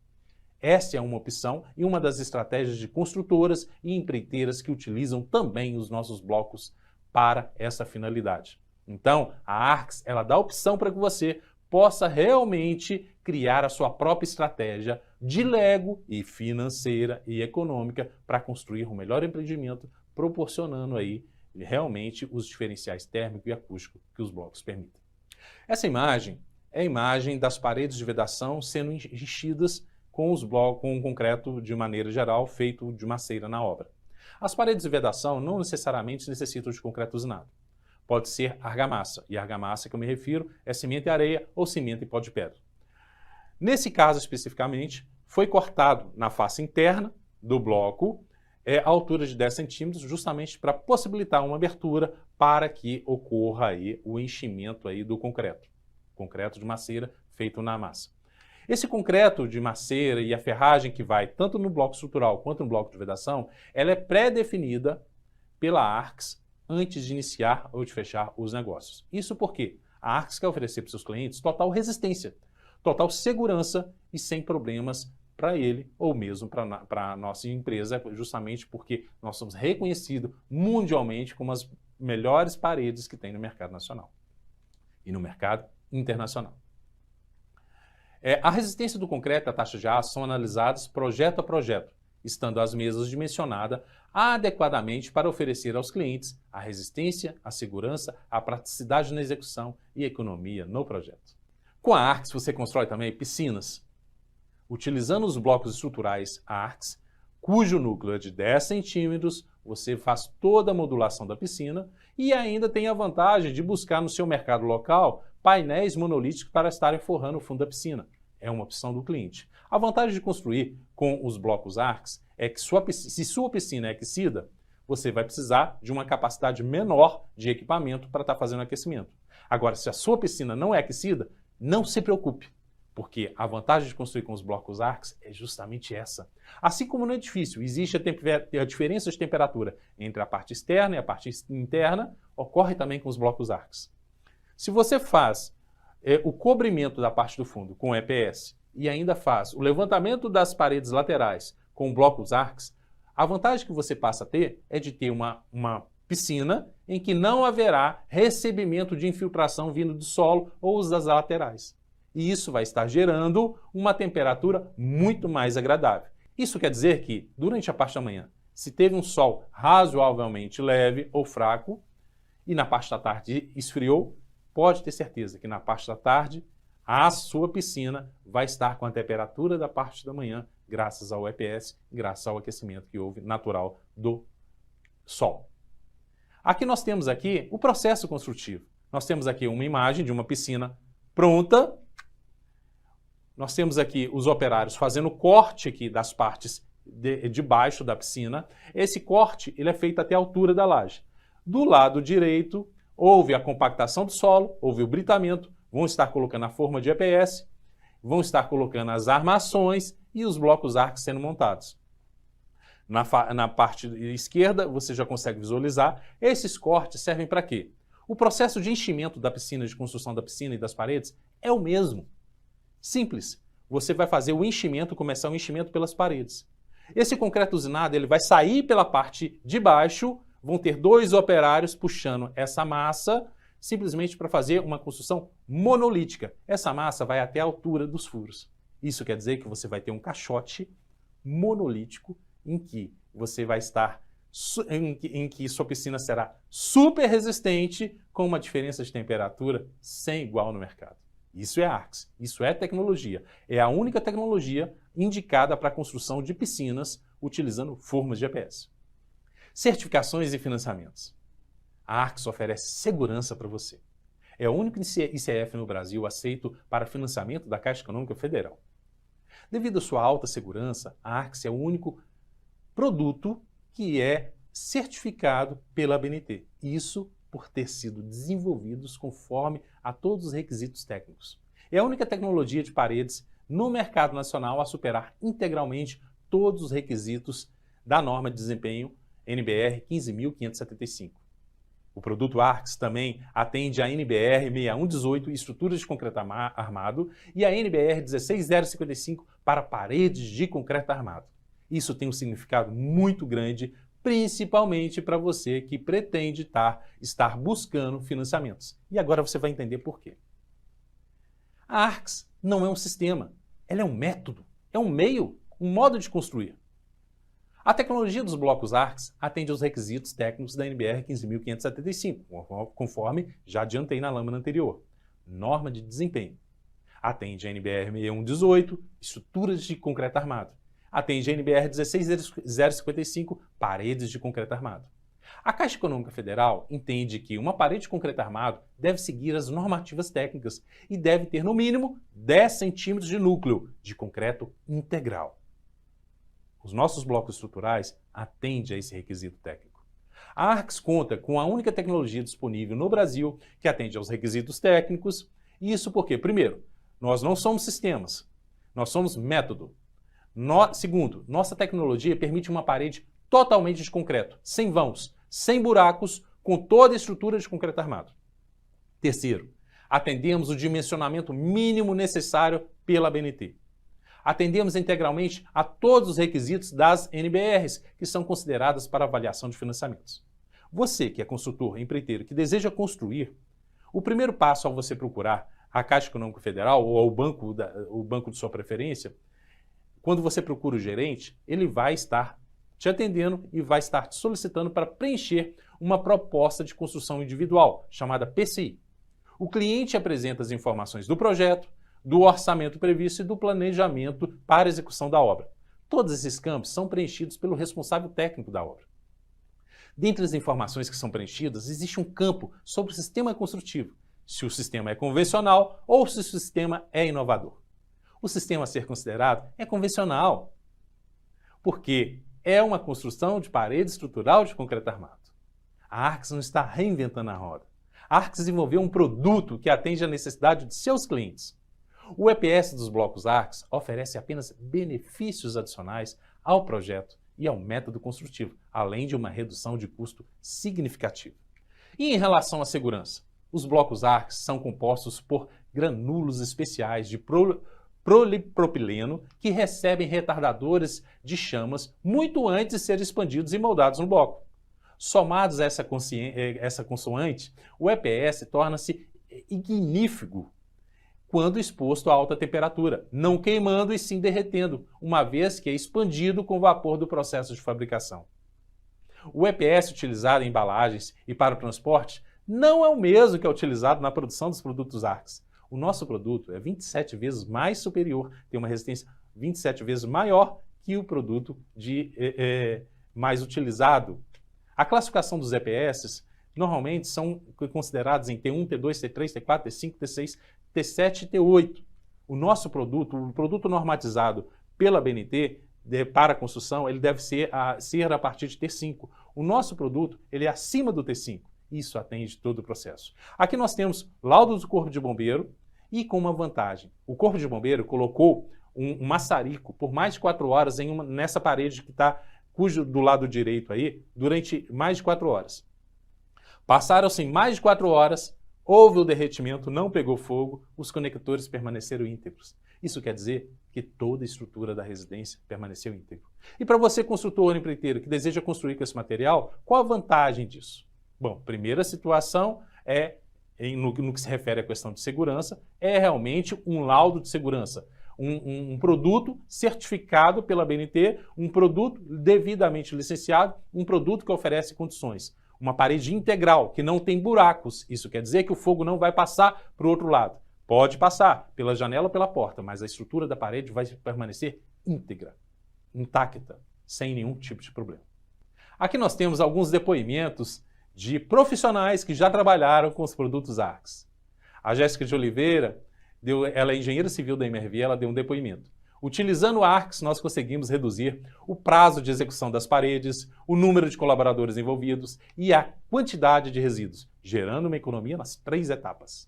Essa é uma opção e uma das estratégias de construtoras e empreiteiras que utilizam também os nossos blocos para essa finalidade. Então, a Arx, ela dá opção para que você possa realmente criar a sua própria estratégia de Lego e financeira e econômica para construir um melhor empreendimento, proporcionando aí realmente os diferenciais térmico e acústico que os blocos permitem. Essa imagem é a imagem das paredes de vedação sendo enchidas com os blocos, com o concreto de maneira geral feito de maceira na obra. As paredes de vedação não necessariamente necessitam de concreto usinado. Pode ser argamassa, e a argamassa que eu me refiro é cimento e areia ou cimento e pó de pedra. Nesse caso especificamente, foi cortado na face interna do bloco a altura de 10 centímetros, justamente para possibilitar uma abertura para que ocorra aí o enchimento aí do concreto de maceira feito na massa. Esse concreto de maceira e a ferragem que vai tanto no bloco estrutural quanto no bloco de vedação, ela é pré-definida pela Arx antes de iniciar ou de fechar os negócios. Isso porque a Arx quer oferecer para seus clientes total resistência, total segurança e sem problemas para ele ou mesmo para a nossa empresa, justamente porque nós somos reconhecidos mundialmente como as melhores paredes que tem no mercado nacional e no mercado internacional. A resistência do concreto e a taxa de aço são analisadas projeto a projeto, estando as mesas dimensionadas adequadamente para oferecer aos clientes a resistência, a segurança, a praticidade na execução e economia no projeto. Com a Arx você constrói também piscinas. Utilizando os blocos estruturais Arx, cujo núcleo é de 10 centímetros, você faz toda a modulação da piscina e ainda tem a vantagem de buscar no seu mercado local painéis monolíticos para estarem forrando o fundo da piscina. É uma opção do cliente. A vantagem de construir com os blocos ARCS é que se sua piscina é aquecida, você vai precisar de uma capacidade menor de equipamento para estar fazendo aquecimento. Agora, se a sua piscina não é aquecida, não se preocupe, porque a vantagem de construir com os blocos ARCS é justamente essa. Assim como no edifício existe a diferença de temperatura entre a parte externa e a parte interna, ocorre também com os blocos ARCS. Se você faz o cobrimento da parte do fundo com EPS e ainda faz o levantamento das paredes laterais com blocos ARCS, a vantagem que você passa a ter é de ter uma piscina em que não haverá recebimento de infiltração vindo do solo ou das laterais. E isso vai estar gerando uma temperatura muito mais agradável. Isso quer dizer que, durante a parte da manhã, se teve um sol razoavelmente leve ou fraco e na parte da tarde esfriou, pode ter certeza que na parte da tarde a sua piscina vai estar com a temperatura da parte da manhã, graças ao EPS, graças ao aquecimento que houve natural do sol. Aqui nós temos aqui o processo construtivo. Nós temos aqui uma imagem de uma piscina pronta. Nós temos aqui os operários fazendo o corte aqui das partes de baixo da piscina. Esse corte ele é feito até a altura da laje. Do lado direito, houve a compactação do solo, houve o britamento, vão estar colocando a forma de EPS, vão estar colocando as armações e os blocos ARCS sendo montados. Na parte esquerda, você já consegue visualizar. Esses cortes servem para quê? O processo de enchimento da piscina, de construção da piscina e das paredes é o mesmo. Simples. Você vai fazer o enchimento, começar o enchimento pelas paredes. Esse concreto usinado ele vai sair pela parte de baixo, vão ter 2 operários puxando essa massa, simplesmente para fazer uma construção monolítica. Essa massa vai até a altura dos furos. Isso quer dizer que você vai ter um caixote monolítico em que você vai estar, em que sua piscina será super resistente com uma diferença de temperatura sem igual no mercado. Isso é ARCS, isso é tecnologia. É a única tecnologia indicada para a construção de piscinas utilizando formas de EPS. Certificações e financiamentos. A ARCS oferece segurança para você. É o único ICF no Brasil aceito para financiamento da Caixa Econômica Federal. Devido à sua alta segurança, a ARCS é o único produto que é certificado pela ABNT. Isso por ter sido desenvolvidos conforme a todos os requisitos técnicos. É a única tecnologia de paredes no mercado nacional a superar integralmente todos os requisitos da norma de desempenho NBR 15.575. O produto ARCS também atende a NBR 6118, estruturas de concreto armado, e a NBR 16055 para paredes de concreto armado. Isso tem um significado muito grande, principalmente para você que pretende estar buscando financiamentos. E agora você vai entender por quê. A ARCS não é um sistema, ela é um método, é um meio, um modo de construir. A tecnologia dos blocos ARCS atende aos requisitos técnicos da NBR 15.575, conforme já adiantei na lâmina anterior. Norma de desempenho. Atende a NBR 6118, estruturas de concreto armado. Atende a NBR 16055, paredes de concreto armado. A Caixa Econômica Federal entende que uma parede de concreto armado deve seguir as normativas técnicas e deve ter no mínimo 10 centímetros de núcleo de concreto integral. Os nossos blocos estruturais atendem a esse requisito técnico. A ARCS conta com a única tecnologia disponível no Brasil que atende aos requisitos técnicos. E isso porque, primeiro, nós não somos sistemas, nós somos método. Segundo, nossa tecnologia permite uma parede totalmente de concreto, sem vãos, sem buracos, com toda a estrutura de concreto armado. Terceiro, atendemos o dimensionamento mínimo necessário pela ABNT. Atendemos integralmente a todos os requisitos das NBRs, que são consideradas para avaliação de financiamentos. Você que é construtor, empreiteiro, que deseja construir, o primeiro passo ao você procurar a Caixa Econômica Federal ou o banco de sua preferência, quando você procura o gerente, ele vai estar te atendendo e vai estar te solicitando para preencher uma proposta de construção individual, chamada PCI. O cliente apresenta as informações do projeto, do orçamento previsto e do planejamento para a execução da obra. Todos esses campos são preenchidos pelo responsável técnico da obra. Dentre as informações que são preenchidas, existe um campo sobre o sistema construtivo, se o sistema é convencional ou se o sistema é inovador. O sistema a ser considerado é convencional, porque é uma construção de parede estrutural de concreto armado. A Arx não está reinventando a roda. A Arx desenvolveu um produto que atende à necessidade de seus clientes. O EPS dos blocos Arx oferece apenas benefícios adicionais ao projeto e ao método construtivo, além de uma redução de custo significativa. E em relação à segurança, os blocos Arx são compostos por granulos especiais de polipropileno que recebem retardadores de chamas muito antes de serem expandidos e moldados no bloco. Somados a essa consoante, o EPS torna-se ignífugo quando exposto a alta temperatura, não queimando e sim derretendo, uma vez que é expandido com o vapor do processo de fabricação. O EPS utilizado em embalagens e para o transporte não é o mesmo que é utilizado na produção dos produtos Arx. O nosso produto é 27 vezes mais superior, tem uma resistência 27 vezes maior que o produto mais utilizado. A classificação dos EPS normalmente são considerados em T1, T2, T3, T4, T5, T6, T7 e T8. O nosso produto, o produto normatizado pela BNT para a construção, ele deve ser a partir de T5. O nosso produto ele é acima do T5. Isso atende todo o processo. Aqui nós temos laudos do Corpo de Bombeiro e com uma vantagem. O Corpo de Bombeiro colocou um maçarico por mais de 4 horas nessa parede que está do lado direito aí, durante mais de 4 horas. Passaram-se mais de 4 horas, houve o derretimento, não pegou fogo, os conectores permaneceram íntegros. Isso quer dizer que toda a estrutura da residência permaneceu íntegra. E para você, construtor ou empreiteiro que deseja construir com esse material, qual a vantagem disso? Bom, primeira situação no que se refere à questão de segurança, é realmente um laudo de segurança. Um produto certificado pela BNT, um produto devidamente licenciado, um produto que oferece condições. Uma parede integral, que não tem buracos. Isso quer dizer que o fogo não vai passar para o outro lado. Pode passar pela janela ou pela porta, mas a estrutura da parede vai permanecer íntegra, intacta, sem nenhum tipo de problema. Aqui nós temos alguns depoimentos de profissionais que já trabalharam com os produtos Arx. A Jéssica de Oliveira, ela é engenheira civil da MRV, ela deu um depoimento. Utilizando o Arx, nós conseguimos reduzir o prazo de execução das paredes, o número de colaboradores envolvidos e a quantidade de resíduos, gerando uma economia nas 3 etapas.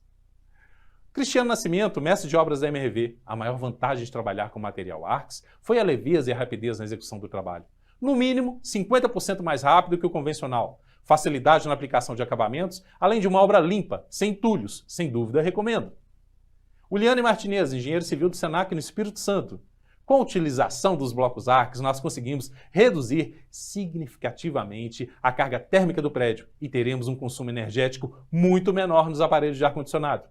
Cristiano Nascimento, mestre de obras da MRV, a maior vantagem de trabalhar com material Arx foi a leveza e a rapidez na execução do trabalho. No mínimo, 50% mais rápido que o convencional. Facilidade na aplicação de acabamentos, além de uma obra limpa, sem entulhos, sem dúvida recomendo. Uliane Martinez, engenheiro civil do Senac no Espírito Santo. Com a utilização dos blocos Arx, nós conseguimos reduzir significativamente a carga térmica do prédio e teremos um consumo energético muito menor nos aparelhos de ar-condicionado.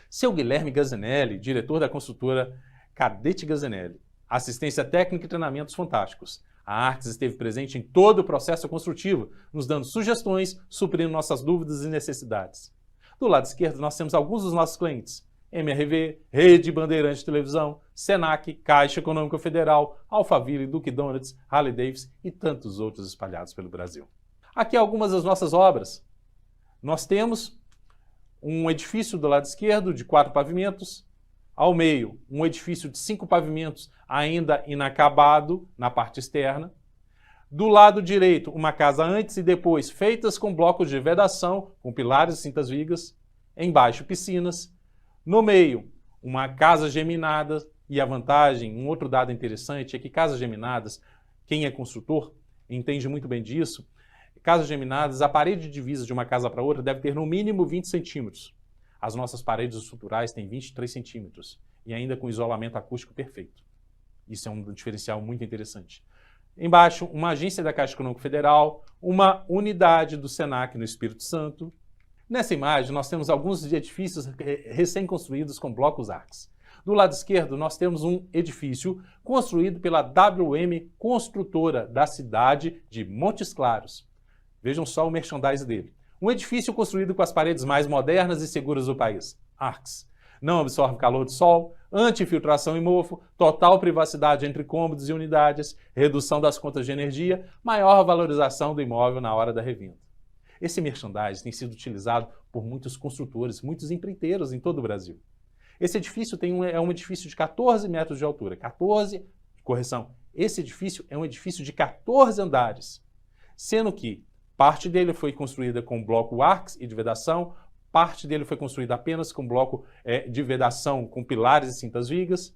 Seu Guilherme Gazinelli, diretor da construtora Cadete Gazinelli. Assistência técnica e treinamentos fantásticos. A Arx esteve presente em todo o processo construtivo, nos dando sugestões, suprindo nossas dúvidas e necessidades. Do lado esquerdo, nós temos alguns dos nossos clientes. MRV, Rede Bandeirantes de Televisão, Senac, Caixa Econômica Federal, Alphaville, Duke Donuts, Harley Davidson e tantos outros espalhados pelo Brasil. Aqui algumas das nossas obras. Nós temos um edifício do lado esquerdo de 4 pavimentos, ao meio um edifício de 5 pavimentos ainda inacabado na parte externa. Do lado direito, uma casa antes e depois feitas com blocos de vedação, com pilares e cintas vigas. Embaixo, piscinas. No meio, uma casa geminada, e a vantagem, um outro dado interessante, é que casas geminadas, quem é construtor entende muito bem disso, casas geminadas, a parede de divisa de uma casa para outra deve ter no mínimo 20 centímetros. As nossas paredes estruturais têm 23 centímetros, e ainda com isolamento acústico perfeito. Isso é um diferencial muito interessante. Embaixo, uma agência da Caixa Econômica Federal, uma unidade do Senac no Espírito Santo. Nessa imagem, nós temos alguns edifícios recém-construídos com blocos Arx. Do lado esquerdo, nós temos um edifício construído pela WM Construtora da cidade de Montes Claros. Vejam só o merchandising dele. Um edifício construído com as paredes mais modernas e seguras do país. Arx. não absorve calor do sol, anti-infiltração e mofo, total privacidade entre cômodos e unidades, redução das contas de energia, maior valorização do imóvel na hora da revenda. Esse merchandising tem sido utilizado por muitos construtores, muitos empreiteiros em todo o Brasil. Esse edifício é um edifício de 14 metros de altura. Esse edifício é um edifício de 14 andares, sendo que parte dele foi construída com bloco arcs e de vedação, parte dele foi construída apenas com bloco de vedação com pilares e cintas vigas,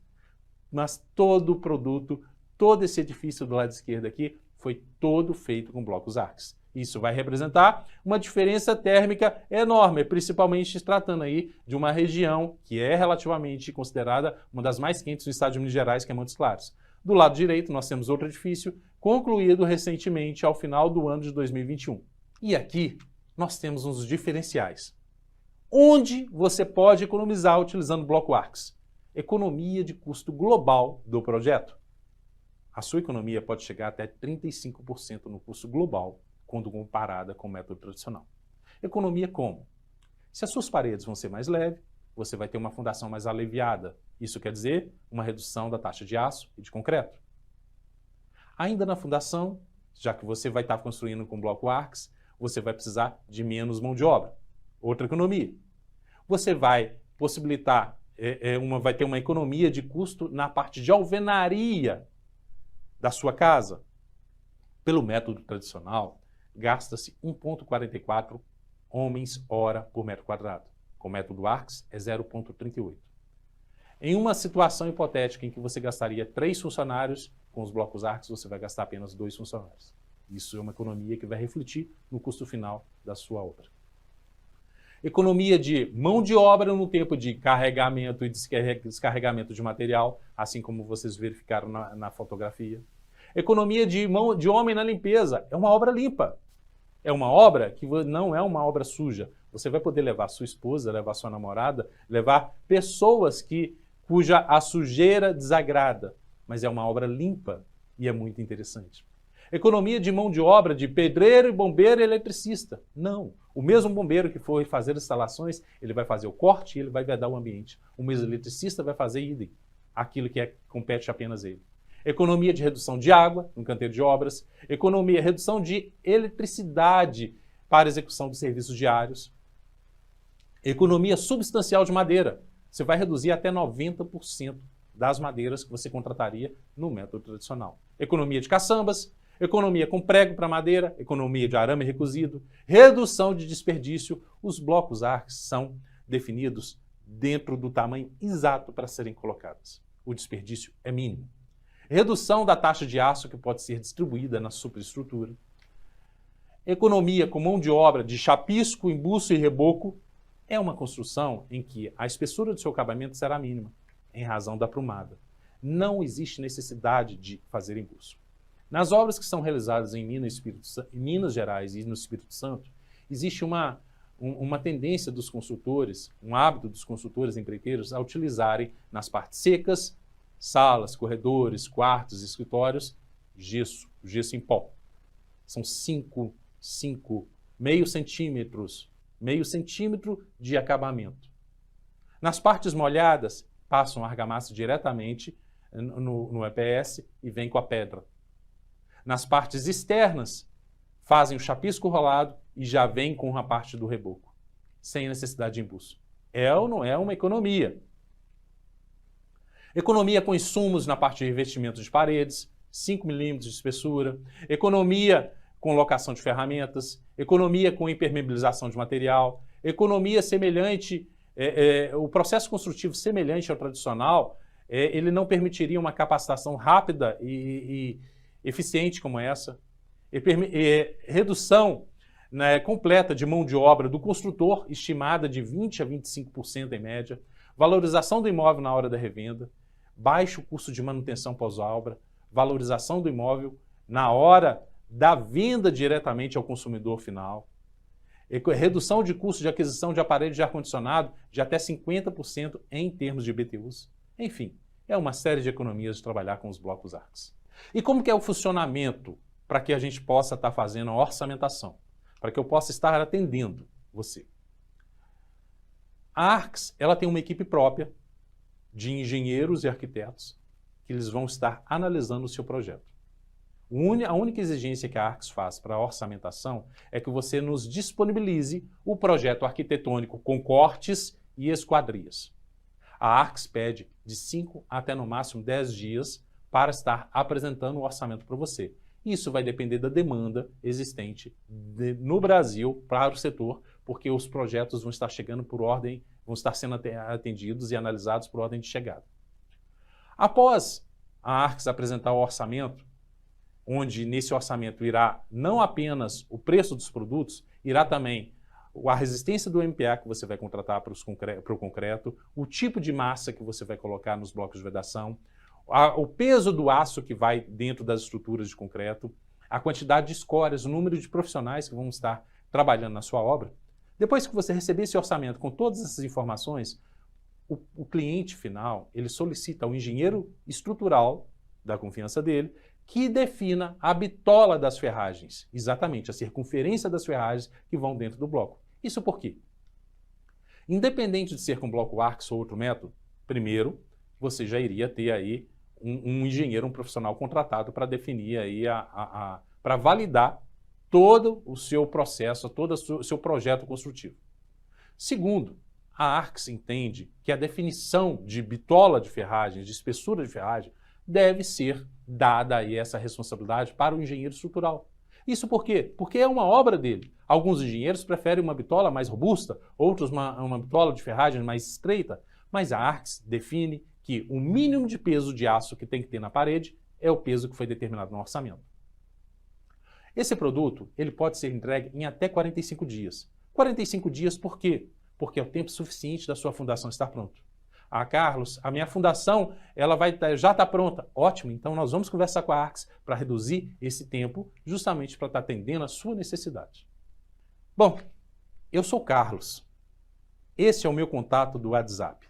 mas todo o produto, todo esse edifício do lado esquerdo aqui, foi todo feito com blocos arcs. Isso vai representar uma diferença térmica enorme, principalmente se tratando aí de uma região que é relativamente considerada uma das mais quentes do estado de Minas Gerais, que é Montes Claros. Do lado direito, nós temos outro edifício concluído recentemente ao final do ano de 2021. E aqui nós temos uns diferenciais. Onde você pode economizar utilizando bloco arcs? Economia de custo global do projeto. A sua economia pode chegar até 35% no custo global, quando comparada com o método tradicional. Economia como? Se as suas paredes vão ser mais leves, você vai ter uma fundação mais aliviada. Isso quer dizer uma redução da taxa de aço e de concreto. Ainda na fundação, já que você vai estar construindo com bloco arcs, você vai precisar de menos mão de obra. Outra economia. Você vai possibilitar, vai ter uma economia de custo na parte de alvenaria da sua casa. Pelo método tradicional, gasta-se 1,44 homens-hora por metro quadrado. Com o método arcs é 0,38. Em uma situação hipotética em que você gastaria 3 funcionários, com os blocos arcs você vai gastar apenas 2 funcionários. Isso é uma economia que vai refletir no custo final da sua obra. Economia de mão de obra no tempo de carregamento e descarregamento de material, assim como vocês verificaram na fotografia. Economia de mão de homem na limpeza. É uma obra limpa. É uma obra que não é uma obra suja. Você vai poder levar sua esposa, levar sua namorada, levar pessoas cuja a sujeira desagrada. Mas é uma obra limpa e é muito interessante. Economia de mão de obra de pedreiro, bombeiro e eletricista. Não. O mesmo bombeiro que for fazer instalações, ele vai fazer o corte e ele vai vedar o ambiente. O mesmo eletricista vai fazer idem, aquilo que compete apenas ele. Economia de redução de água no canteiro de obras, redução de eletricidade para execução de serviços diários, economia substancial de madeira. Você vai reduzir até 90% das madeiras que você contrataria no método tradicional. Economia de caçambas, economia com prego para madeira, economia de arame recozido, redução de desperdício. Os blocos arcs são definidos dentro do tamanho exato para serem colocados. O desperdício é mínimo. Redução da taxa de aço que pode ser distribuída na superestrutura. Economia com mão de obra de chapisco, embuço e reboco. É uma construção em que a espessura do seu acabamento será mínima, em razão da aprumada. Não existe necessidade de fazer embuço. Nas obras que são realizadas em Minas Gerais e no Espírito Santo, existe uma tendência dos construtores, um hábito dos construtores empreiteiros a utilizarem nas partes secas, salas, corredores, quartos, escritórios, gesso em pó. São meio centímetro de acabamento. Nas partes molhadas, passam a argamassa diretamente no EPS e vem com a pedra. Nas partes externas, fazem o chapisco rolado e já vem com a parte do reboco, sem necessidade de embuço. É ou não é uma economia? Economia com insumos na parte de revestimento de paredes, 5 milímetros de espessura. Economia com locação de ferramentas. Economia com impermeabilização de material. Economia semelhante, o processo construtivo semelhante ao tradicional, ele não permitiria uma capacitação rápida e eficiente como essa. Redução completa de mão de obra do construtor, estimada de 20% a 25% em média. Valorização do imóvel na hora da revenda. Baixo custo de manutenção pós-obra, valorização do imóvel na hora da venda diretamente ao consumidor final, redução de custo de aquisição de aparelhos de ar-condicionado de até 50% em termos de BTUs. Enfim, é uma série de economias de trabalhar com os blocos arcs. E como que é o funcionamento para que a gente possa estar fazendo a orçamentação? Para que eu possa estar atendendo você. A Arx, ela tem uma equipe própria de engenheiros e arquitetos que eles vão estar analisando o seu projeto. A única exigência que a Arx faz para a orçamentação é que você nos disponibilize o projeto arquitetônico com cortes e esquadrias. A Arx pede de 5 até no máximo 10 dias para estar apresentando o orçamento para você. Isso vai depender da demanda existente no Brasil para o setor, porque os projetos vão estar chegando por ordem, vão estar sendo atendidos e analisados por ordem de chegada. Após a Arx apresentar o orçamento, onde nesse orçamento irá não apenas o preço dos produtos, irá também a resistência do MPA que você vai contratar para o concreto, o tipo de massa que você vai colocar nos blocos de vedação, o peso do aço que vai dentro das estruturas de concreto, a quantidade de escórias, o número de profissionais que vão estar trabalhando na sua obra. Depois que você receber esse orçamento com todas essas informações, o cliente final ele solicita ao engenheiro estrutural da confiança dele que defina a bitola das ferragens, exatamente a circunferência das ferragens que vão dentro do bloco. Isso por quê? Independente de ser com bloco Arx ou outro método, primeiro você já iria ter aí um engenheiro, um profissional contratado para definir aí para validar todo o seu processo, todo o seu projeto construtivo. Segundo, a Arx entende que a definição de bitola de ferragem, de espessura de ferragem, deve ser dada aí essa responsabilidade para o engenheiro estrutural. Isso por quê? Porque é uma obra dele. Alguns engenheiros preferem uma bitola mais robusta, outros uma bitola de ferragem mais estreita, mas a Arx define que o mínimo de peso de aço que tem que ter na parede é o peso que foi determinado no orçamento. Esse produto ele pode ser entregue em até 45 dias. 45 dias por quê? Porque é o tempo suficiente da sua fundação estar pronta. Ah, Carlos, a minha fundação ela já está pronta. Ótimo, então nós vamos conversar com a Arx para reduzir esse tempo, justamente para estar atendendo a sua necessidade. Bom, eu sou Carlos. Esse é o meu contato do WhatsApp.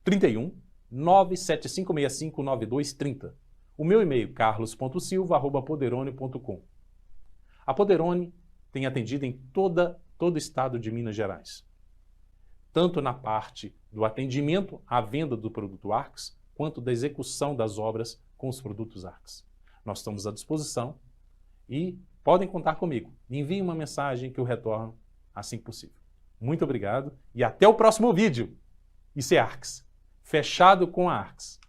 31 97565 9230. O meu e-mail carlos.silva@poderone.com. A Poderone tem atendido em todo o estado de Minas Gerais, tanto na parte do atendimento à venda do produto Arx, quanto da execução das obras com os produtos Arx. Nós estamos à disposição e podem contar comigo. Envie uma mensagem que eu retorno assim que possível. Muito obrigado e até o próximo vídeo. Isso é Arx. Fechado com a Arx.